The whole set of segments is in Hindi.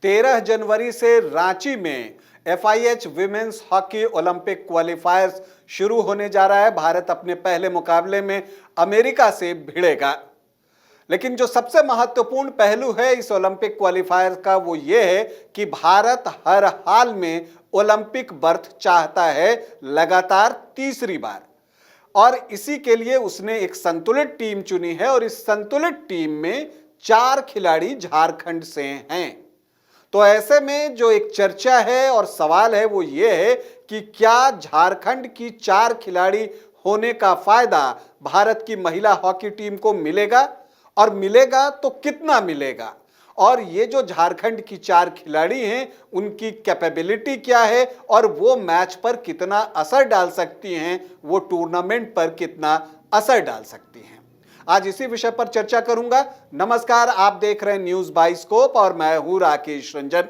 13 जनवरी से रांची में FIH विमेंस हॉकी ओलंपिक क्वालिफायर्स शुरू होने जा रहा है। भारत अपने पहले मुकाबले में अमेरिका से भिड़ेगा। लेकिन जो सबसे महत्वपूर्ण पहलू है इस ओलंपिक क्वालिफायर का वो ये है कि भारत हर हाल में ओलंपिक बर्थ चाहता है, लगातार तीसरी बार। और इसी के लिए उसने एक संतुलित टीम चुनी है और इस संतुलित टीम में 4 खिलाड़ी झारखंड से हैं। तो ऐसे में जो एक चर्चा है और सवाल है वो ये है कि क्या झारखंड की 4 खिलाड़ी होने का फायदा भारत की महिला हॉकी टीम को मिलेगा, और मिलेगा तो कितना मिलेगा, और ये जो झारखंड की 4 खिलाड़ी हैं उनकी कैपेबिलिटी क्या है और वो मैच पर कितना असर डाल सकती हैं, वो टूर्नामेंट पर कितना असर डाल सकती हैं। आज इसी विषय पर चर्चा करूंगा। नमस्कार, आप देख रहे हैं न्यूज बाइस्कोप और मैं हूं राकेश रंजन।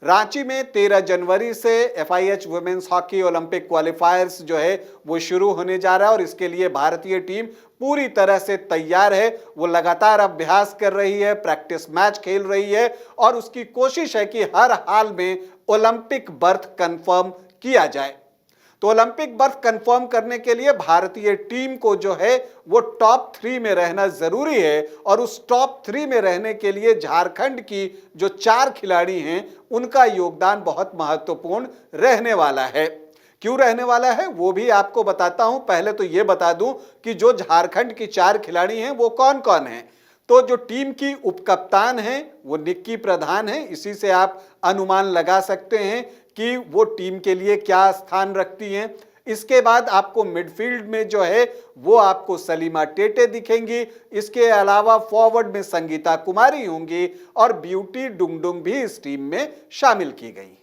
रांची में 13 जनवरी से FIH women's hockey Olympic qualifiers जो है वो शुरू होने जा रहा है और इसके लिए भारतीय टीम पूरी तरह से तैयार है। वो लगातार अभ्यास कर रही है, प्रैक्टिस मैच खेल रही है और उसकी कोशिश है कि हर हाल में ओलंपिक बर्थ कंफर्म किया जाए। तो ओलंपिक बर्थ कंफर्म करने के लिए भारतीय टीम को जो है वो टॉप 3 में रहना जरूरी है और उस टॉप 3 में रहने के लिए झारखंड की जो 4 खिलाड़ी हैं उनका योगदान बहुत महत्वपूर्ण रहने वाला है। क्यों रहने वाला है वो भी आपको बताता हूं। पहले तो ये बता दूं कि जो झारखंड की 4 खिलाड़ी हैं वो कौन कौन हैं। तो जो टीम की उपकप्तान है वो निक्की प्रधान है। इसी से आप अनुमान लगा सकते हैं कि वो टीम के लिए क्या स्थान रखती हैं। इसके बाद आपको मिडफील्ड में जो है वो आपको सलीमा टेटे दिखेंगी। इसके अलावा फॉरवर्ड में संगीता कुमारी होंगी और ब्यूटी डुंगडुंग भी इस टीम में शामिल की गई हैं।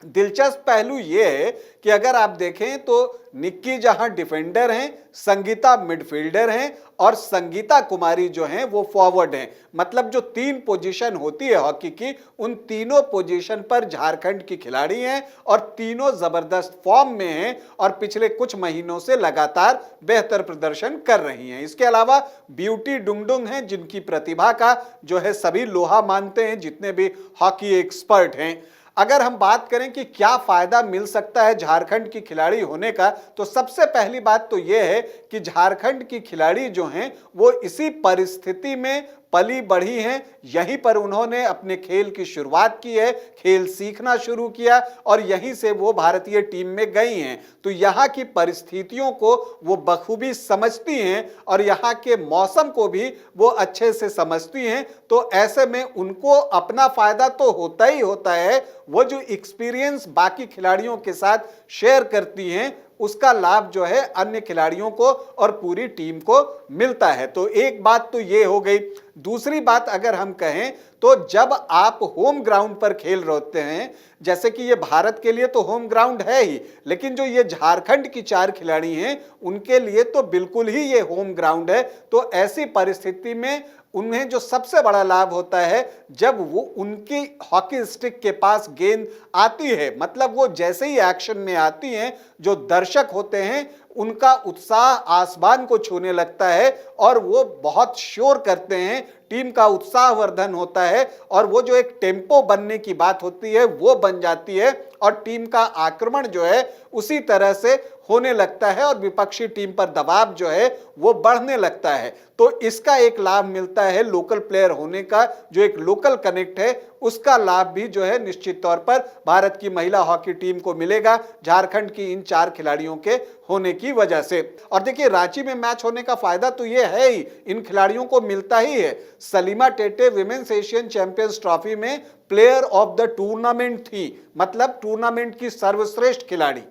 दिलचस्प पहलू यह है कि अगर आप देखें तो निक्की जहां डिफेंडर हैं, संगीता मिडफील्डर हैं और संगीता कुमारी जो हैं वो फॉरवर्ड हैं। मतलब जो 3 पोजीशन होती है हॉकी की, उन तीनों पोजीशन पर झारखंड की खिलाड़ी हैं और तीनों जबरदस्त फॉर्म में हैं और पिछले कुछ महीनों से लगातार बेहतर प्रदर्शन कर रही हैं। इसके अलावा ब्यूटी डुंगडुंग हैं जिनकी प्रतिभा का जो है सभी लोहा मानते हैं, जितने भी हॉकी एक्सपर्ट हैं। अगर हम बात करें कि क्या फायदा मिल सकता है झारखंड की खिलाड़ी होने का, तो सबसे पहली बात तो यह है कि झारखंड की खिलाड़ी जो हैं वो इसी परिस्थिति में पली बढ़ी हैं। यहीं पर उन्होंने अपने खेल की शुरुआत की है, खेल सीखना शुरू किया और यहीं से वो भारतीय टीम में गई हैं। तो यहाँ की परिस्थितियों को वो बखूबी समझती हैं और यहाँ के मौसम को भी वो अच्छे से समझती हैं। तो ऐसे में उनको अपना फायदा तो होता ही होता है, वो जो एक्सपीरियंस बाकी खिलाड़ियों के साथ शेयर करती हैं उसका लाभ जो है अन्य खिलाड़ियों को और पूरी टीम को मिलता है। तो एक बात तो ये हो गई। दूसरी बात अगर हम कहें तो जब आप होम ग्राउंड पर खेल रहे होते हैं, जैसे कि ये भारत के लिए तो होम ग्राउंड है ही, लेकिन जो ये झारखंड की 4 खिलाड़ी हैं उनके लिए तो बिल्कुल ही ये होम ग्राउंड है। तो ऐसी परिस्थिति में उन्हें जो सबसे बड़ा लाभ होता है जब वो उनकी हॉकी स्टिक के पास गेंद आती है, मतलब वो जैसे ही एक्शन में आती हैं, जो दर्शक होते हैं उनका उत्साह आसमान को छूने लगता है और वो बहुत शोर करते हैं, टीम का उत्साहवर्धन होता है और वो जो एक टेम्पो बनने की बात होती है वो बन जाती है और टीम का आक्रमण जो है उसी तरह से होने लगता है और विपक्षी टीम पर दबाव जो है वो बढ़ने लगता है। तो इसका एक लाभ मिलता है लोकल प्लेयर होने का, जो एक लोकल कनेक्ट है उसका लाभ भी जो है निश्चित तौर पर भारत की महिला हॉकी टीम को मिलेगा झारखंड की इन 4 खिलाड़ियों के होने की वजह से। और देखिए रांची में मैच होने का फायदा तो ये है ही, इन खिलाड़ियों को मिलता ही है। Salima Tete women's Asian champions trophy में प्लेयर ऑफ द टूर्नामेंट थी, मतलब टूर्नामेंट की सर्वश्रेष्ठ खिलाड़ी।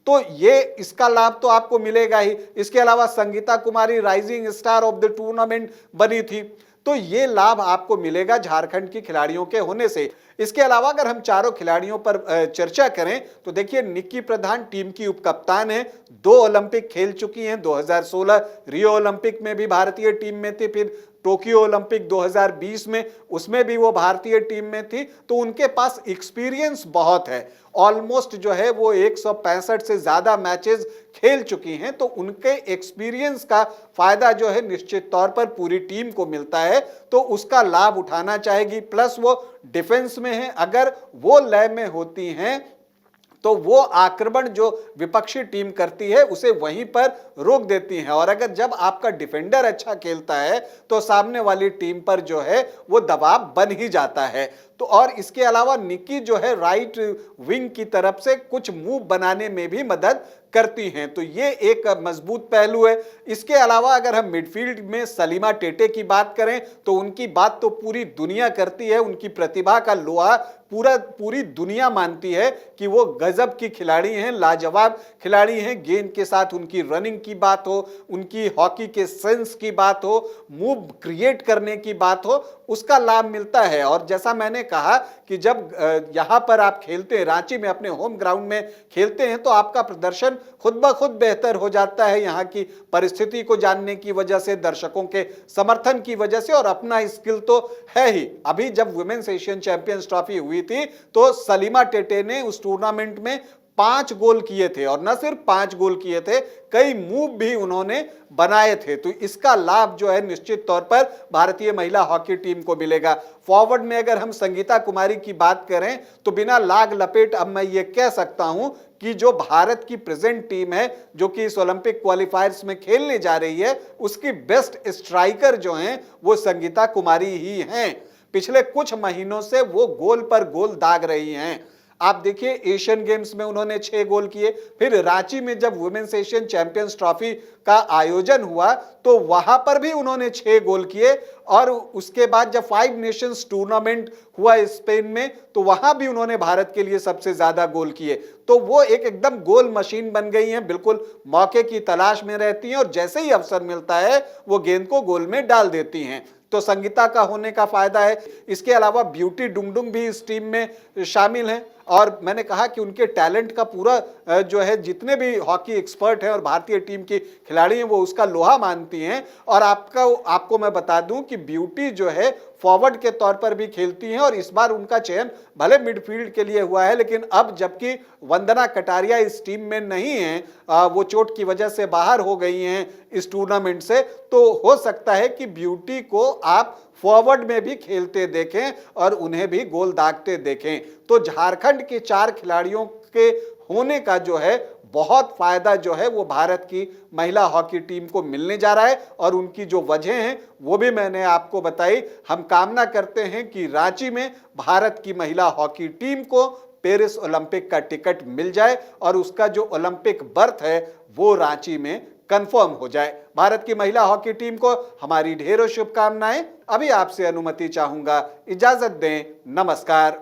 तो ये इसका लाभ तो आपको मिलेगा ही। इसके अलावा Sangeeta Kumari rising star of the tournament बनी थी। तो ये लाभ आपको मिलेगा झारखंड की खिलाड़ियों के होने से। इसके अलावा अगर हम चारों खिलाड़ियों पर चर्चा करें तो देखिए निक्की प्रधान टीम की उपकप्तान है, 2 ओलंपिक खेल चुकी हैं। 2016 रियो ओलंपिक में भी भारतीय टीम में थी, फिर टोक्यो ओलंपिक 2020 में, उसमें भी वो भारतीय टीम में थी। तो उनके पास एक्सपीरियंस बहुत है, ऑलमोस्ट जो है वो 165 से ज्यादा मैचेस खेल चुकी हैं। तो उनके एक्सपीरियंस का फायदा जो है निश्चित तौर पर पूरी टीम को मिलता है, तो उसका लाभ उठाना चाहेगी। प्लस वो डिफेंस में है, अगर वो लय में होती हैं तो वो आक्रमण जो विपक्षी टीम करती है उसे वहीं पर रोक देती हैं। और अगर जब आपका डिफेंडर अच्छा खेलता है तो सामने वाली टीम पर जो है वो दबाव बन ही जाता है। तो और इसके अलावा निक्की जो है राइट विंग की तरफ से कुछ मूव बनाने में भी मदद करती हैं, तो ये एक मजबूत पहलू है। इसके अलावा अगर हम मिडफील्ड में सलीमा टेटे की बात करें तो उनकी बात तो पूरी दुनिया करती है, उनकी प्रतिभा का लोहा पूरी दुनिया मानती है कि वो गजब की खिलाड़ी हैं, लाजवाब खिलाड़ी हैं। गेंद के साथ उनकी रनिंग की बात हो, उनकी हॉकी के सेंस की बात हो, मूव क्रिएट करने की बात हो, उसका लाभ मिलता है। और जैसा मैंने कहा कि जब यहाँ पर आप खेलते हैं, रांची में अपने होम ग्राउंड में खेलते हैं, तो आपका प्रदर्शन खुद ब खुद बेहतर हो जाता है, यहाँ की परिस्थिति को जानने की वजह से, दर्शकों के समर्थन की वजह से, और अपना स्किल तो है ही। अभी जब वुमेन्स एशियन चैंपियंस ट्रॉफी हुई थी तो सलीमा टेटे ने उस टूर्नामेंट में 5 गोल किए थे, और न सिर्फ 5 गोल किए थे, कई मूव भी उन्होंने बनाए थे। तो इसका लाभ जो है निश्चित तौर पर भारतीय महिला हॉकी टीम को मिलेगा। फॉरवर्ड में अगर हम संगीता कुमारी की बात करें तो बिना लाग लपेट अब मैं ये कह सकता हूं कि जो भारत की प्रेजेंट टीम है जो कि इस ओलंपिक क्वालिफायर्स में खेलने जा रही है, उसकी बेस्ट स्ट्राइकर जो हैं वो संगीता कुमारी ही हैं। पिछले कुछ महीनों से वो गोल पर गोल दाग रही हैं। आप देखिए एशियन गेम्स में उन्होंने 6 गोल किए, फिर रांची में जब वुमेन्स एशियन चैंपियंस ट्रॉफी का आयोजन हुआ तो वहां पर भी उन्होंने 6 गोल किए, और उसके बाद जब 5 नेशंस टूर्नामेंट हुआ स्पेन में तो वहां भी उन्होंने भारत के लिए सबसे ज्यादा गोल किए। तो वो एक एकदम गोल मशीन बन गई हैं, बिल्कुल मौके की तलाश में रहती हैं, और जैसे ही अवसर मिलता है वो गेंद को गोल में डाल देती हैं। तो संगीता का होने का फायदा है। इसके अलावा ब्यूटी डुंगडुंग भी इस टीम में शामिल हैं, और मैंने कहा कि उनके टैलेंट का पूरा जो है जितने भी हॉकी एक्सपर्ट हैं और भारतीय टीम की खिलाड़ी हैं वो उसका लोहा मानती हैं। और आपको मैं बता दूं कि ब्यूटी जो है फॉरवर्ड के तौर पर भी खेलती हैं, और इस बार उनका चयन भले मिडफील्ड के लिए हुआ है, लेकिन अब जबकि वंदना कटारिया इस टीम में नहीं है, वो चोट की वजह से बाहर हो गई हैं इस टूर्नामेंट से, तो हो सकता है कि ब्यूटी को आप फॉरवर्ड में भी खेलते देखें और उन्हें भी गोल दागते देखें। तो झारखंड के 4 खिलाड़ियों के होने का जो है बहुत फायदा जो है वो भारत की महिला हॉकी टीम को मिलने जा रहा है, और उनकी जो वजह हैं वो भी मैंने आपको बताई। हम कामना करते हैं कि रांची में भारत की महिला हॉकी टीम को पेरिस ओलंपिक का टिकट मिल जाए और उसका जो ओलंपिक बर्थ है वो रांची में कंफर्म हो जाए। भारत की महिला हॉकी टीम को हमारी ढेरों शुभकामनाएं। अभी आपसे अनुमति चाहूंगा, इजाजत दें, नमस्कार।